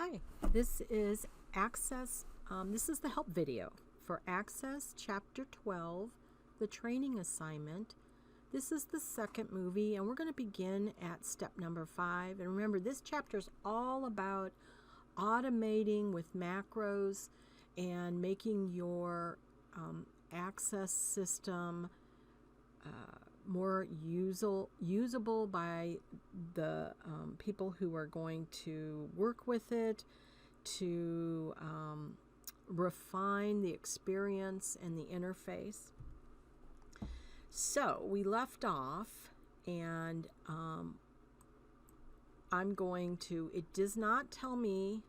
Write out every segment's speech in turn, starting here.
Hi, this is Access. This is the help video for Access Chapter 12, the training assignment. This is the second movie, and we're going to begin at step number 5. And remember, this chapter is all about automating with macros and making your Access system more usable by the people who are going to work with it, to refine the experience and the interface. So we left off, and I'm going to, it does not tell me,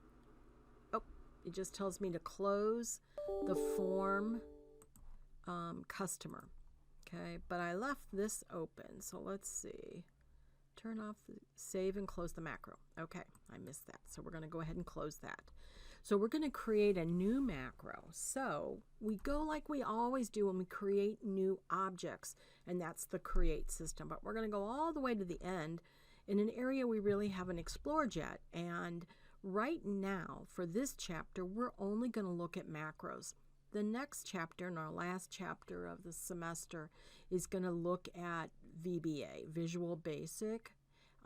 it just tells me to close the form customer. Okay, but I left this open, so let's see. Turn off, save and close the macro. Okay, I missed that, so we're going to go ahead and close that. So we're going to create a new macro. So we go like we always do when we create new objects, and that's the create system. But we're going to go all the way to the end in an area we really haven't explored yet. And right now, for this chapter, we're only going to look at macros. The next chapter, and our last chapter of the semester, is going to look at VBA, Visual Basic.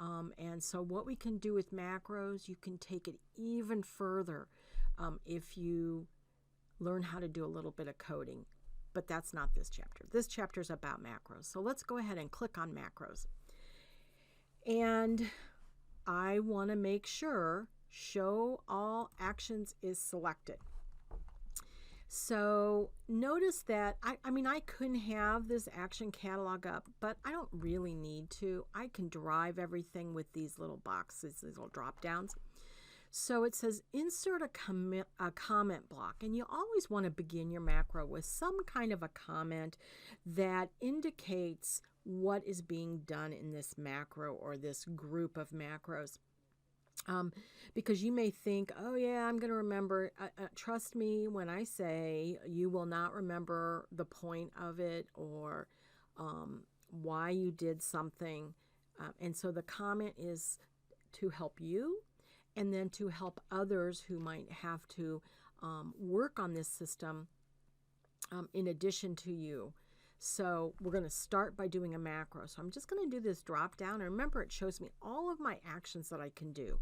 And so what we can do with macros, you can take it even further if you learn how to do a little bit of coding. But that's not this chapter. This chapter is about macros. So let's go ahead and click on macros. And I want to make sure Show All Actions is selected. So notice that, I mean, I couldn't have this action catalog up, but I don't really need to. I can drive everything with these little boxes, these little drop downs. So it says insert a comment block, and you always want to begin your macro with some kind of a comment that indicates what is being done in this macro or this group of macros. Because you may think, oh yeah, I'm going to remember. Trust me when I say you will not remember the point of it or why you did something. And so the comment is to help you and then to help others who might have to work on this system in addition to you. So we're going to start by doing a macro. So I'm just going to do this drop down. And remember, it shows me all of my actions that I can do.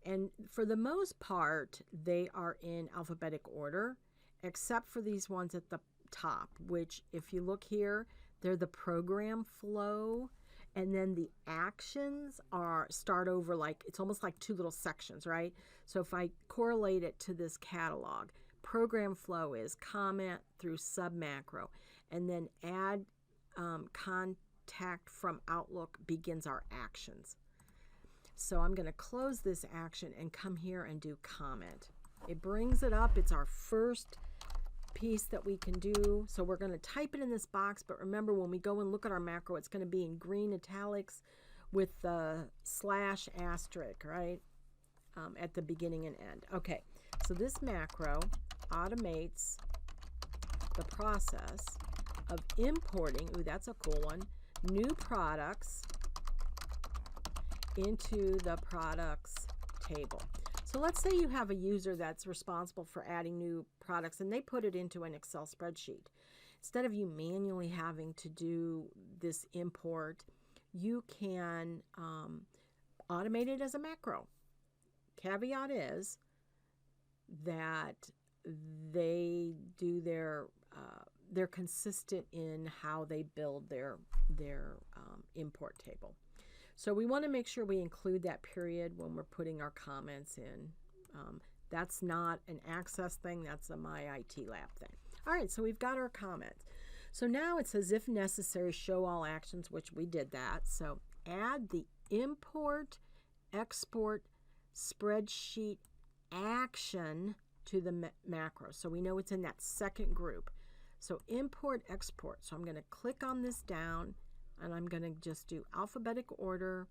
And for the most part, they are in alphabetic order, except for these ones at the top, which if you look here, they're the program flow. And then the actions start over like, it's almost like two little sections, right? So if I correlate it to this catalog, program flow is comment through sub macro, and then add contact from Outlook begins our actions. So I'm going to close this action and come here and do comment. It brings it up. It's our first piece that we can do. So we're going to type it in this box, but remember when we go and look at our macro, it's going to be in green italics with the slash asterisk, right? At the beginning and end. Okay, so this macro automates the process of importing, ooh, that's a cool one, new products into the products table. So let's say you have a user that's responsible for adding new products and they put it into an Excel spreadsheet. Instead of you manually having to do this import, you can automate it as a macro. Caveat is that they do they're consistent in how they build their import table. So we want to make sure we include that period when we're putting our comments in. That's not an Access thing, that's a My IT Lab thing. All right, so we've got our comments. So now it says if necessary, show all actions, which we did that. So add the import, export, spreadsheet action to the macro. So we know it's in that second group. So import, export. So I'm going to click on this down and I'm going to just do alphabetic order,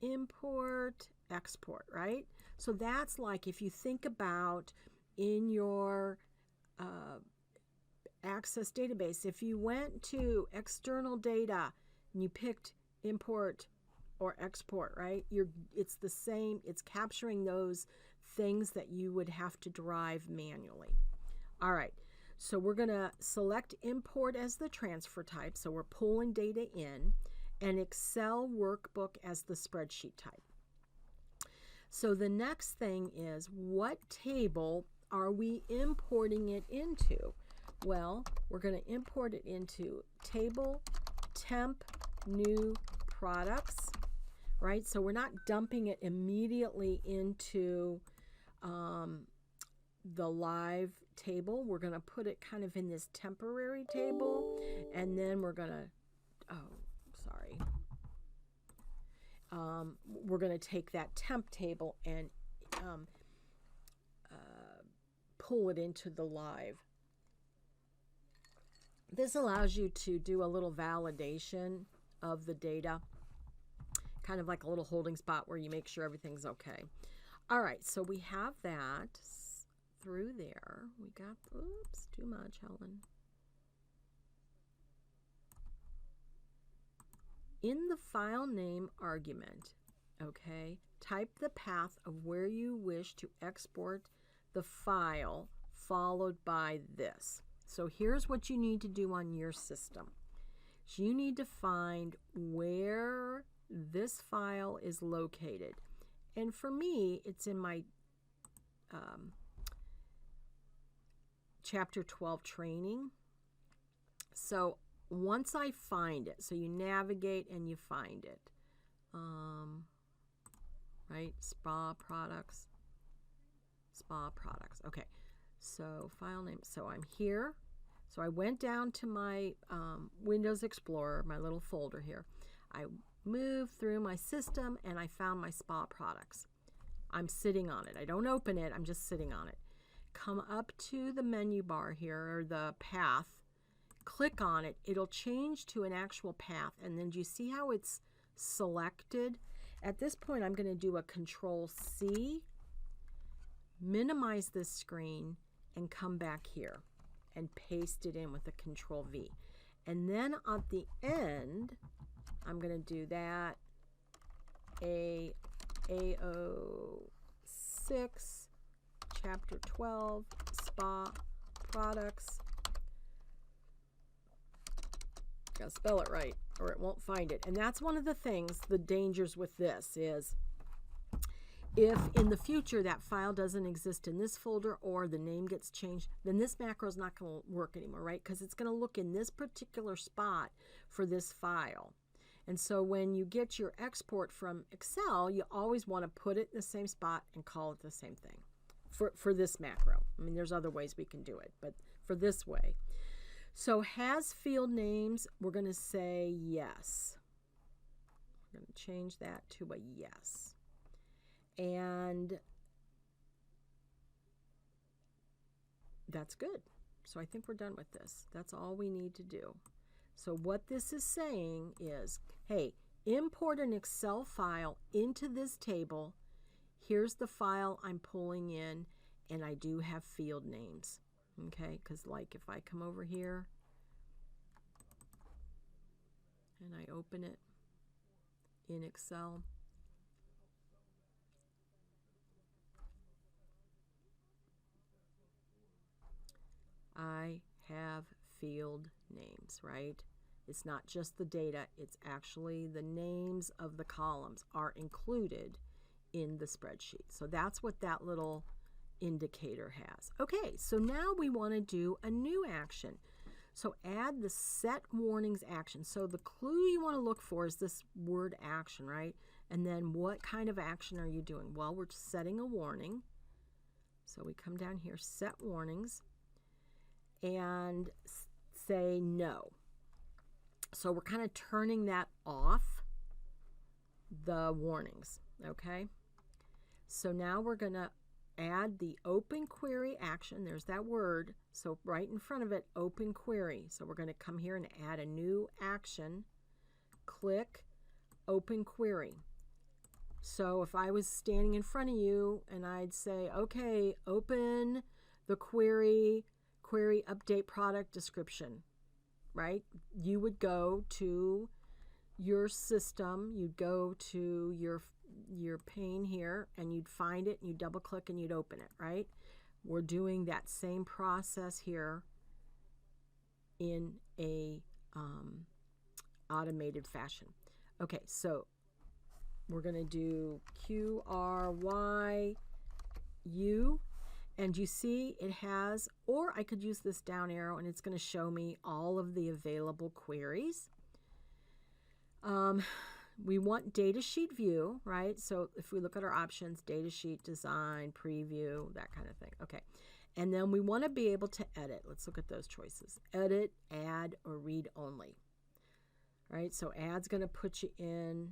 import, export, right? So that's like if you think about in your Access database, if you went to external data and you picked import or export, right? It's the same. It's capturing those things that you would have to drive manually. All right. So we're going to select import as the transfer type. So we're pulling data in, and Excel workbook as the spreadsheet type. So the next thing is, what table are we importing it into? Well, we're going to import it into table temp new products, right? So we're not dumping it immediately into the live table. We're going to put it kind of in this temporary table, and then we're going to, we're going to take that temp table and pull it into the live. This allows you to do a little validation of the data, kind of like a little holding spot where you make sure everything's okay. All right, so we have that through there. We got, oops, too much, Helen. In the file name argument, okay, type the path of where you wish to export the file, followed by this. So here's what you need to do on your system. So you need to find where this file is located. And for me, it's in my Chapter 12 training. So once I find it, so you navigate and you find it, right? Spa products. Okay, so file name. So I'm here. So I went down to my Windows Explorer, my little folder here. I moved through my system and I found my spa products. I'm sitting on it. I don't open it. I'm just sitting on it. Come up to the menu bar here, or the path. Click on it. It'll change to an actual path. And then do you see how it's selected? At this point, I'm going to do a Control-C, minimize this screen, and come back here and paste it in with a Control-V. And then at the end, I'm going to do that AO6, Chapter 12, Spa Products. Gotta spell it right or it won't find it. And that's one of the things, the dangers with this is, if in the future that file doesn't exist in this folder or the name gets changed, then this macro is not going to work anymore, right? Because it's going to look in this particular spot for this file. And so when you get your export from Excel, you always want to put it in the same spot and call it the same thing for this macro. I mean, there's other ways we can do it, but for this way. So has field names, we're going to say yes. We're going to change that to a yes. And that's good. So I think we're done with this. That's all we need to do. So what this is saying is, hey, import an Excel file into this table. Here's the file I'm pulling in, and I do have field names. Okay, because like if I come over here and I open it in Excel, I have field names, right? It's not just the data, it's actually the names of the columns are included in the spreadsheet. So that's what that little indicator has. Okay, so now we want to do a new action. So add the set warnings action. So the clue you want to look for is this word action, right? And then what kind of action are you doing? Well, we're setting a warning. So we come down here, set warnings, and say no. So we're kind of turning that off, the warnings, okay? So now we're going to add the open query action. There's that word. So right in front of it, open query. So we're going to come here and add a new action. Click open query. So if I was standing in front of you and I'd say, okay, open the query update product description, right? You would go to your system, you'd go to your pane here and you'd find it and you double click and you'd open it, right? We're doing that same process here in a automated fashion. Okay, so we're going to do QRYU, and you see it has, or I could use this down arrow and it's going to show me all of the available queries. We want datasheet view, right? So if we look at our options, datasheet, design, preview, that kind of thing. Okay. And then we want to be able to edit. Let's look at those choices. Edit, add, or read only. Right? So add's going to put you in.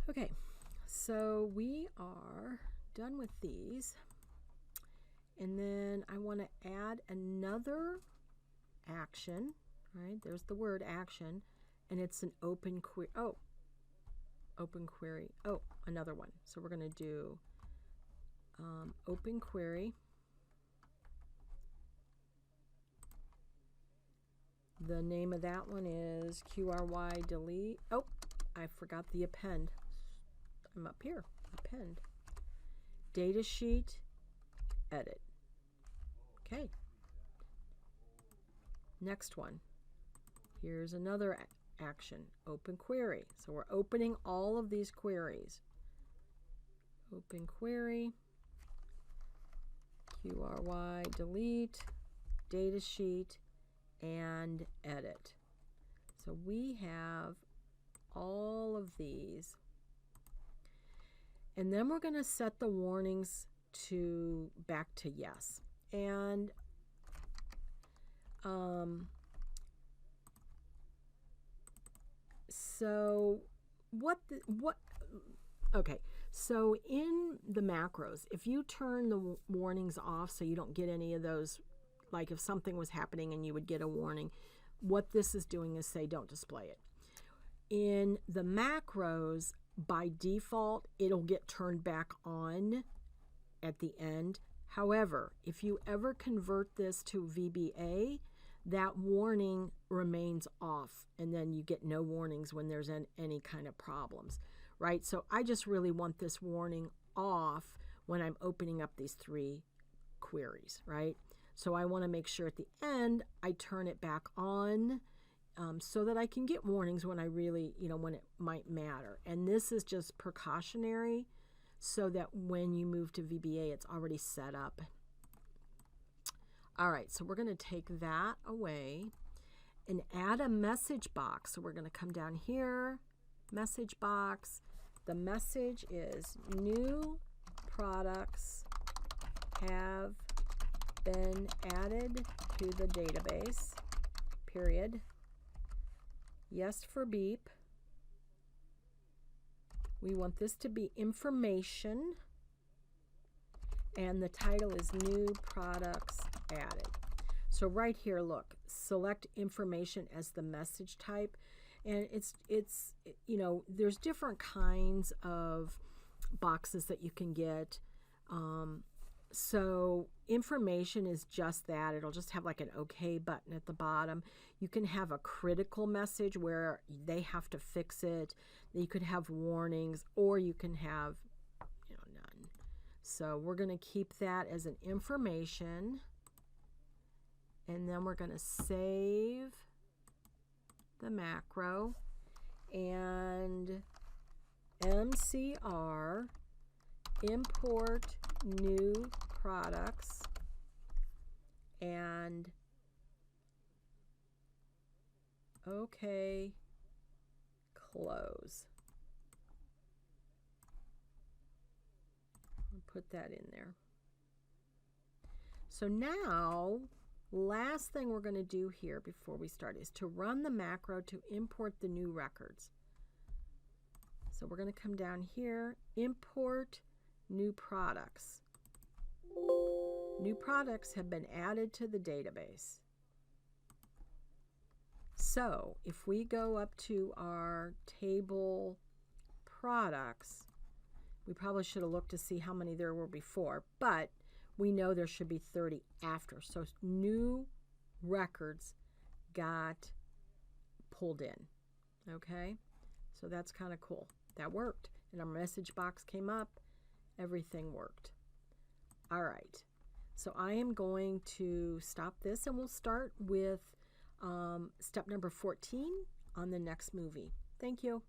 Okay. So we are done with these. And then I want to add another action, right? There's the word action, and it's an open query. Oh, open query. Oh, another one. So we're going to do open query. The name of that one is QRY delete. Oh, I forgot the append. I'm up here. Append. Datasheet edit. Okay. Next one. Here's another action. Open query. So we're opening all of these queries. Open query. QRY delete. Datasheet and edit. So we have all of these. And then we're going to set the warnings to back to yes. And so okay, so in the macros, if you turn the warnings off so you don't get any of those, like if something was happening and you would get a warning, what this is doing is say don't display it. In the macros, by default, it'll get turned back on at the end. However, if you ever convert this to VBA, that warning remains off, and then you get no warnings when there's any kind of problems, right? So I just really want this warning off when I'm opening up these three queries, right? So I want to make sure at the end I turn it back on so that I can get warnings when I really, when it might matter. And this is just precautionary so that when you move to VBA, it's already set up. All right, so we're going to take that away and add a message box. So we're going to come down here, message box. The message is new products have been added to the database, period. Yes for beep. We want this to be information, and the title is new products added. So right here, look, select information as the message type, and it's there's different kinds of boxes that you can get. So information is just that. It'll just have like an OK button at the bottom. You can have a critical message where they have to fix it. You could have warnings, or you can have none. So we're going to keep that as an information, and then we're going to save the macro and MCR import new products and OK close. I'll put that in there. So now, last thing we're going to do here before we start is to run the macro to import the new records. So we're going to come down here, import new products. New products have been added to the database. So if we go up to our table products, we probably should have looked to see how many there were before, but we know there should be 30 after. So new records got pulled in. Okay, so that's kind of cool. That worked, and our message box came up. Everything worked. All right, so I am going to stop this, and we'll start with step number 14 on the next movie. Thank you.